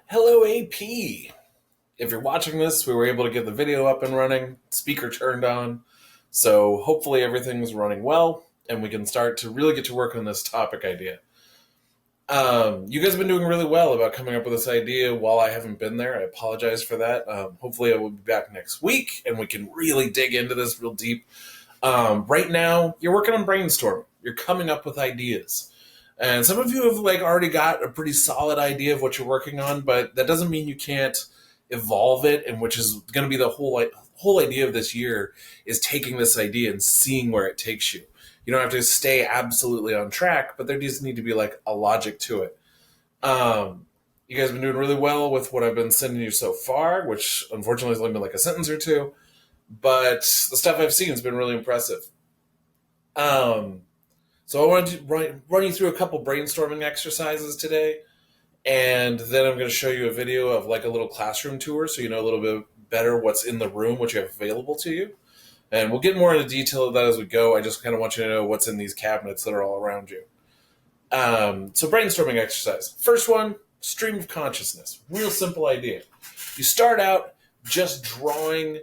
Hello, AP. If you're watching this, we were able to get the video up and running, speaker turned on. So hopefully everything's running well and we can start to really get to work on this topic idea. You guys have been doing really well about coming up with this idea while I haven't been there. I apologize for that. Hopefully I will be back next week and we can really dig into this real deep. Right now, you're working on brainstorming. You're coming up with ideas. And some of you have already got a pretty solid idea of what you're working on, but that doesn't mean you can't evolve it, and which is going to be the whole idea of this year is taking this idea and seeing where it takes you. You don't have to stay absolutely on track, but there does need to be a logic to it. You guys have been doing really well with what I've been sending you so far, which unfortunately has only been a sentence or two, but the stuff I've seen has been really impressive. So I wanted to run you through a couple brainstorming exercises today, and then I'm going to show you a video of a little classroom tour so you know a little bit better what's in the room, what you have available to you. And we'll get more into detail of that as we go. I just kind of want you to know what's in these cabinets that are all around you. So brainstorming exercise. First one, stream of consciousness. Real simple idea. You start out just drawing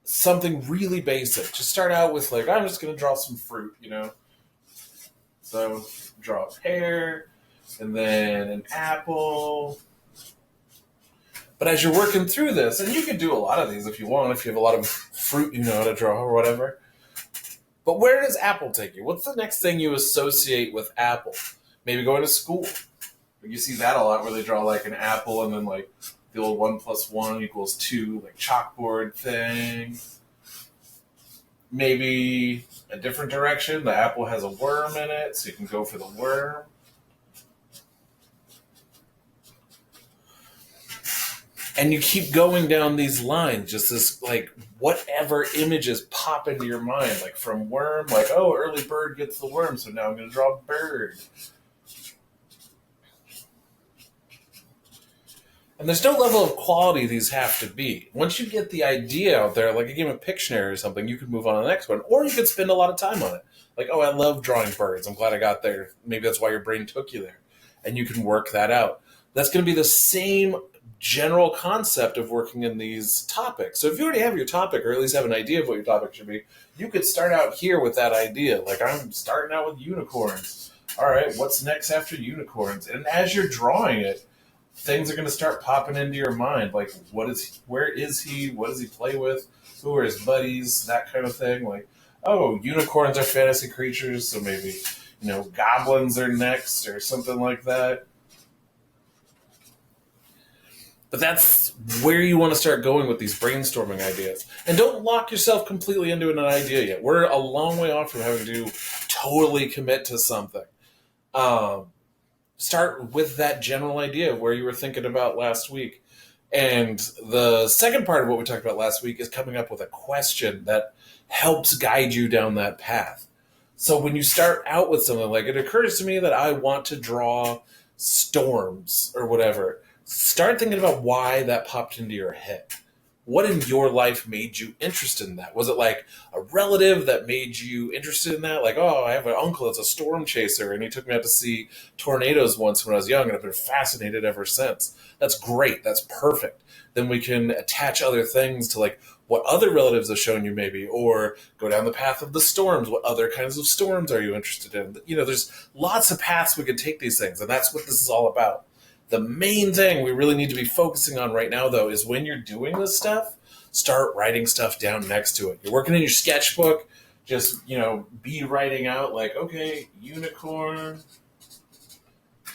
something really basic. Just start out with I'm just going to draw some fruit, So draw a pear, and then an apple. But as you're working through this, and you can do a lot of these if you want, if you have a lot of fruit you know how to draw or whatever. But where does apple take you? What's the next thing you associate with apple? Maybe going to school. You see that a lot where they draw an apple and then the old 1 + 1 = 2, chalkboard thing. Maybe a different direction. The apple has a worm in it, so you can go for the worm. And you keep going down these lines, just this, whatever images pop into your mind, from worm, early bird gets the worm, so now I'm going to draw a bird. And there's no level of quality these have to be. Once you get the idea out there, like a game of Pictionary or something, you can move on to the next one. Or you could spend a lot of time on it. I love drawing birds. I'm glad I got there. Maybe that's why your brain took you there. And you can work that out. That's going to be the same general concept of working in these topics. So if you already have your topic, or at least have an idea of what your topic should be, you could start out here with that idea. I'm starting out with unicorns. All right, what's next after unicorns? And as you're drawing it, things are going to start popping into your mind, where is he, what does he play with, who are his buddies, that kind of thing. Unicorns are fantasy creatures, so maybe, goblins are next, or something like that. But that's where you want to start going with these brainstorming ideas. And don't lock yourself completely into an idea yet. We're a long way off from having to totally commit to something. Start with that general idea of where you were thinking about last week. And the second part of what we talked about last week is coming up with a question that helps guide you down that path. So when you start out with something it occurs to me that I want to draw storms or whatever, start thinking about why that popped into your head. What in your life made you interested in that? Was it a relative that made you interested in that? I have an uncle that's a storm chaser, and he took me out to see tornadoes once when I was young, and I've been fascinated ever since. That's great. That's perfect. Then we can attach other things to what other relatives have shown you maybe, or go down the path of the storms. What other kinds of storms are you interested in? There's lots of paths we can take these things, and that's what this is all about. The main thing we really need to be focusing on right now, though, is when you're doing this stuff, start writing stuff down next to it. You're working in your sketchbook, just, be writing out okay, unicorn.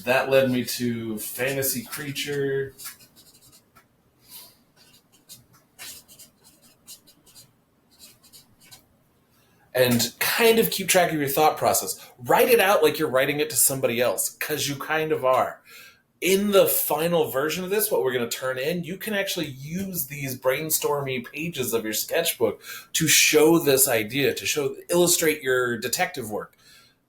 That led me to fantasy creature. And kind of keep track of your thought process. Write it out like you're writing it to somebody else, because you kind of are. In the final version of this, what we're going to turn in, you can actually use these brainstormy pages of your sketchbook to show this idea, to illustrate your detective work.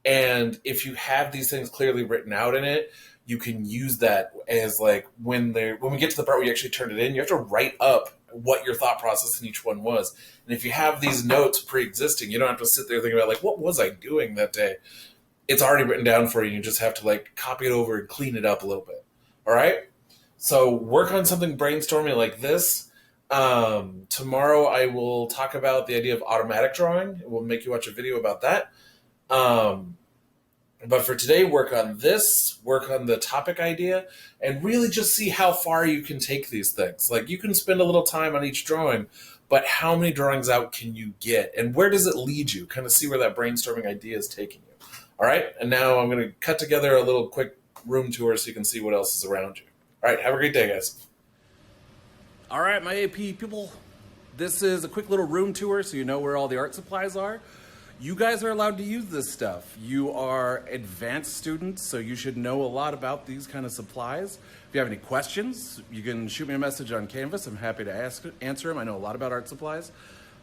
And if you have these things clearly written out in it, you can use that as when we get to the part where you actually turn it in, you have to write up what your thought process in each one was. And if you have these notes pre-existing, you don't have to sit there thinking about what was I doing that day? It's already written down for you. You just have to copy it over and clean it up a little bit. All right? So work on something brainstorming like this. Tomorrow I will talk about the idea of automatic drawing. We'll make you watch a video about that. Um, but for today, work on this, work on the topic idea, and really just see how far you can take these things. Like you can spend a little time on each drawing, but how many drawings out can you get? And where does it lead you? Kind of see where that brainstorming idea is taking you. All right. And now I'm going to cut together a little quick room tour so you can see what else is around you. All right. Have a great day, guys. All right, my AP people, this is a quick little room tour so you know where all the art supplies are. You guys are allowed to use this stuff. You are advanced students, so you should know a lot about these kind of supplies. If you have any questions, you can shoot me a message on Canvas. I'm happy to answer them. I know a lot about art supplies.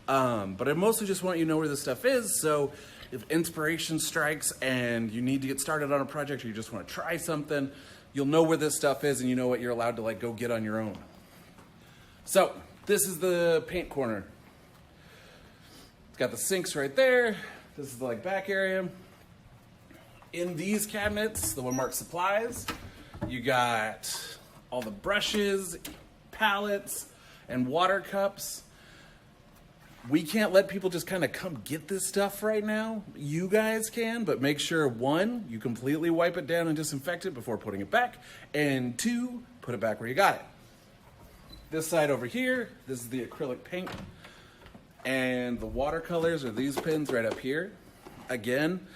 But I mostly just want you to know where this stuff is, so if inspiration strikes and you need to get started on a project or you just want to try something, you'll know where this stuff is and you know what you're allowed to go get on your own. So, this is the paint corner. It's got the sinks right there. This is the back area. In these cabinets, the one marked supplies, you got all the brushes, palettes, and water cups. We can't let people just kind of come get this stuff right now. You guys can, but make sure, one, you completely wipe it down and disinfect it before putting it back, and two, put it back where you got it. This side over here, this is the acrylic paint, and the watercolors are these pins right up here. Again,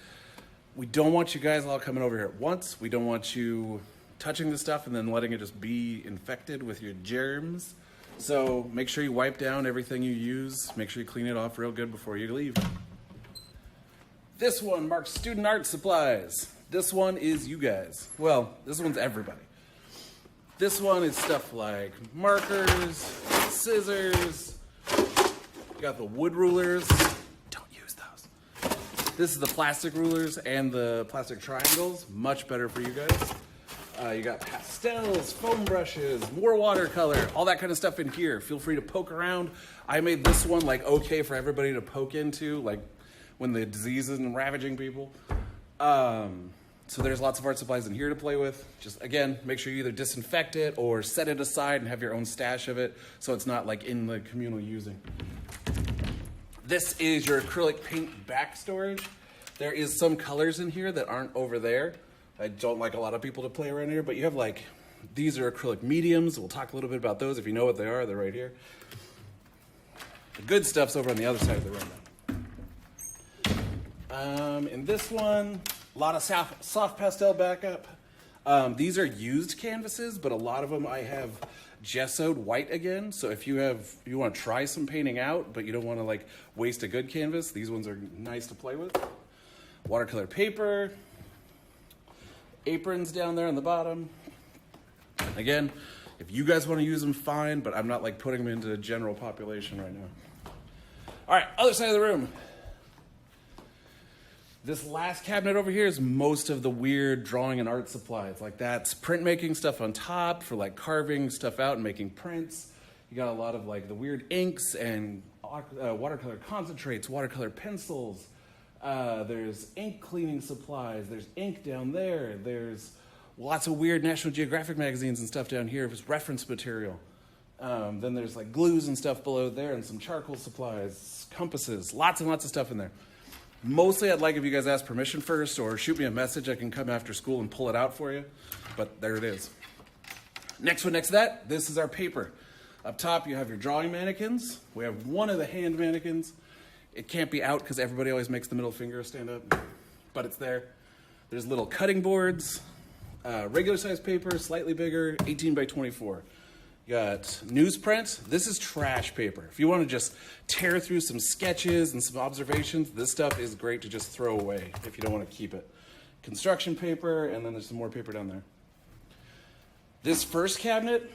we don't want you guys all coming over here at once. We don't want you touching the stuff and then letting it just be infected with your germs. So make sure you wipe down everything you use. Make sure you clean it off real good before you leave. This one marks student art supplies. This one is you guys. Well, this one's everybody. This one is stuff like markers, scissors. You got the wood rulers. Don't use those. This is the plastic rulers and the plastic triangles. Much better for you guys. You got pastels, foam brushes, more watercolor, all that kind of stuff in here. Feel free to poke around. I made this one okay for everybody to poke into, when the disease isn't ravaging people. So there's lots of art supplies in here to play with. Just, again, make sure you either disinfect it or set it aside and have your own stash of it so it's not in the communal using. This is your acrylic paint back storage. There is some colors in here that aren't over there. I don't like a lot of people to play around here, but you have these are acrylic mediums. We'll talk a little bit about those. If you know what they are, they're right here. The good stuff's over on the other side of the room. In this one, a lot of soft pastel backup. These are used canvases, but a lot of them I have gessoed white again. So if you want to try some painting out, but you don't want to waste a good canvas, these ones are nice to play with. Watercolor paper, aprons down there on the bottom. Again, if you guys want to use them, fine, but I'm not putting them into the general population right now. All right, other side of the room. This last cabinet over here is most of the weird drawing and art supplies. That's printmaking stuff on top for carving stuff out and making prints. You got a lot of the weird inks and watercolor concentrates, watercolor pencils. There's ink cleaning supplies. There's ink down there. There's lots of weird National Geographic magazines and stuff down here as reference material. Then there's glues and stuff below there and some charcoal supplies, compasses, lots and lots of stuff in there. Mostly I'd if you guys ask permission first or shoot me a message. I can come after school and pull it out for you. But there it is. Next to that, this is our paper. Up top you have your drawing mannequins. We have one of the hand mannequins. It can't be out because everybody always makes the middle finger stand up, but it's there. There's little cutting boards, regular size paper, slightly bigger, 18 by 24. You got newsprint. This is trash paper. If you want to just tear through some sketches and some observations, this stuff is great to just throw away if you don't want to keep it. Construction paper, and then there's some more paper down there. This first cabinet,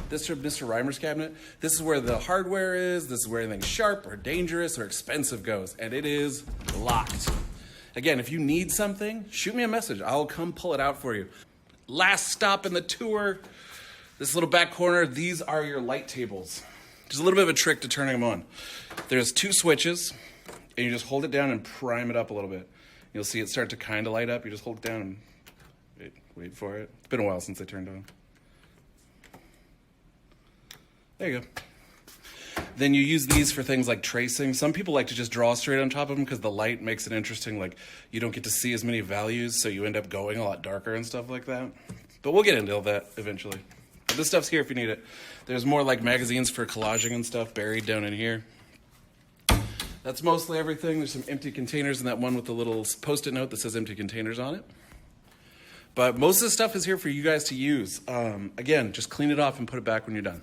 this is Mr. Reimer's cabinet. This is where the hardware is. This is where anything sharp or dangerous or expensive goes, and it is locked. Again, if you need something, shoot me a message. I'll come pull it out for you. Last stop in the tour. This little back corner, these are your light tables. Just a little bit of a trick to turning them on. There's two switches, and you just hold it down and prime it up a little bit. You'll see it start to kind of light up. You just hold it down and wait for it. It's been a while since I turned on. There you go. Then you use these for things like tracing. Some people like to just draw straight on top of them because the light makes it interesting. Like, you don't get to see as many values, so you end up going a lot darker and stuff like that. But we'll get into all that eventually. But this stuff's here if you need it. There's more like magazines for collaging and stuff buried down in here. That's mostly everything. There's some empty containers in that one with the little post-it note that says empty containers on it. But most of the stuff is here for you guys to use. Again, just clean it off and put it back when you're done.